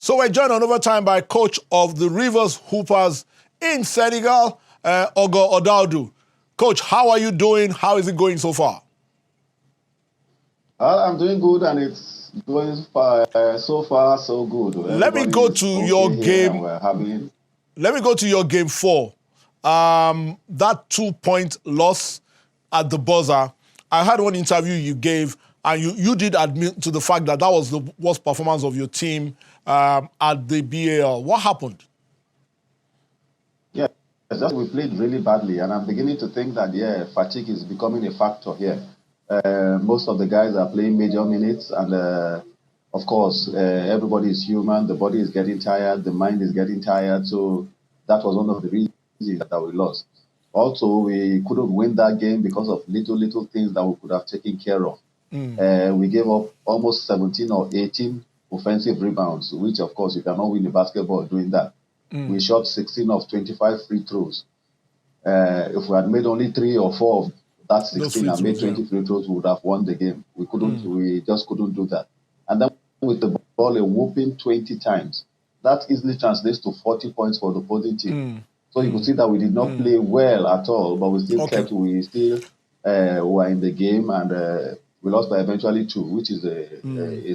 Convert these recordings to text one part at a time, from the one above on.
So we're joined on overtime by coach of the Rivers Hoopers in Senegal, Ogoh Odaudu. Coach, how are you doing? How is it going so far? I'm doing good, and it's going so far so good. Let me go to your game. Let me go to your game 4. That 2-point loss at the buzzer. I had one interview you gave, and you did admit to the fact that that was the worst performance of your team at the BAL. What happened? Yeah, we played really badly, and I'm beginning to think that, fatigue is becoming a factor here. Most of the guys are playing major minutes, and of course, everybody is human. The body is getting tired, the mind is getting tired. So that was one of the reasons that we lost. Also, we couldn't win that game because of little things that we could have taken care of. We gave up almost 17 or 18 offensive rebounds, which, of course, you cannot win a basketball doing that. We shot 16 of 25 free throws. If we had made only 3 or 4 of that 16 and made 20 free throws, we would have won the game. We couldn't. We just couldn't do that. And then with the ball a whooping 20 times, that easily translates to 40 points for the opposing team. So you could see that we did not play well at all, but we still we still were in the game, and we lost by eventually 2, which is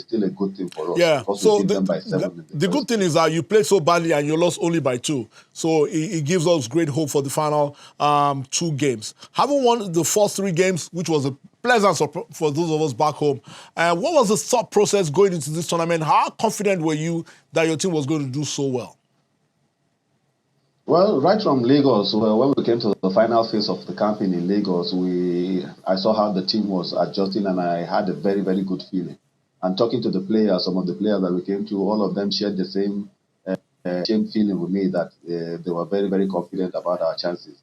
still a good thing for us. Yeah, so we beat them by 7 the good thing is that you played so badly and you lost only by 2. So it gives us great hope for the final 2 games. Having won the first 3 games, which was a pleasant surprise for those of us back home, what was the thought process going into this tournament? How confident were you that your team was going to do so well? Well, right from Lagos, when we came to the final phase of the campaign in Lagos, I saw how the team was adjusting, and I had a very, very good feeling. And talking to the players, some of the players that we came to, all of them shared the same feeling with me, that they were very, very confident about our chances.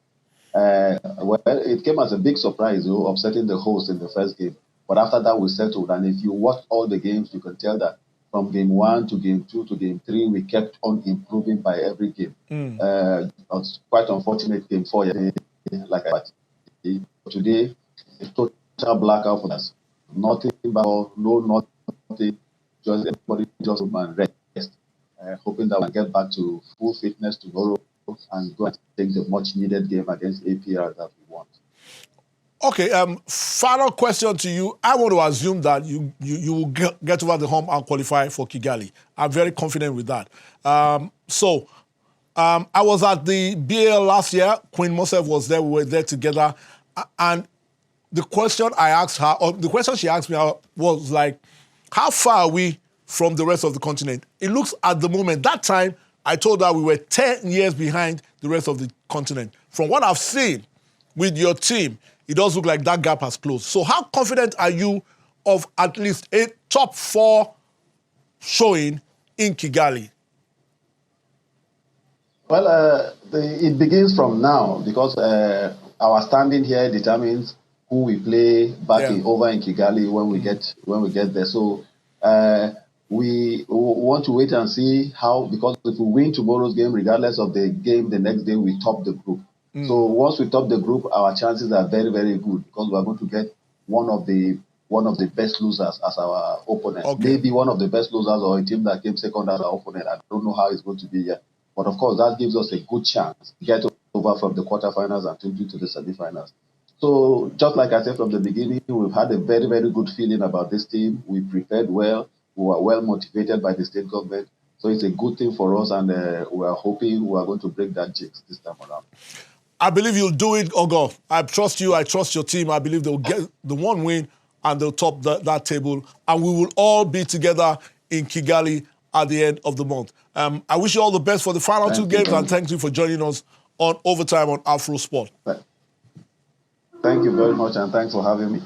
Well, it came as a big surprise, upsetting the host in the first game. But after that, we settled. And if you watch all the games, you can tell that from game 1 to game 2 to game 3, we kept on improving by every game. It was quite unfortunate game 4 yesterday, like I said. Today, a total blackout for us. Nothing about nothing. Just everybody just rest. Hoping that we'll get back to full fitness tomorrow and go and take the much needed game against APR that we want. Okay, final question to you. I want to assume that you will get over the hump and qualify for Kigali. I'm very confident with that. I was at the BAL last year. Queen Mosef was there. We were there together. And the question I asked her, or the question she asked me was like, how far are we from the rest of the continent? It looks at the moment, that time, I told her we were 10 years behind the rest of the continent. From what I've seen with your team, it does look like that gap has closed. So how confident are you of at least a top 4 showing in Kigali? Well, it begins from now, because our standing here determines who we play back over in Kigali when we get there. So we want to wait and see how, because if we win tomorrow's game, regardless of the game the next day, we top the group. So once we top the group, our chances are very, very good, because we are going to get one of the best losers as our opponent. Maybe one of the best losers, or a team that came second as our opponent. I don't know how it's going to be yet. But of course, that gives us a good chance to get over from the quarterfinals and to the semifinals. So just like I said from the beginning, we've had a very, very good feeling about this team. We prepared well. We were well motivated by the state government. So it's a good thing for us, and we are hoping we are going to break that jinx this time around. I believe you'll do it, Ogoh. I trust you. I trust your team. I believe they'll get the 1 win and they'll top that table. And we will all be together in Kigali at the end of the month. I wish you all the best for the final 2 games, and thank you for joining us on Overtime on Afrosport. Thank you very much, and thanks for having me.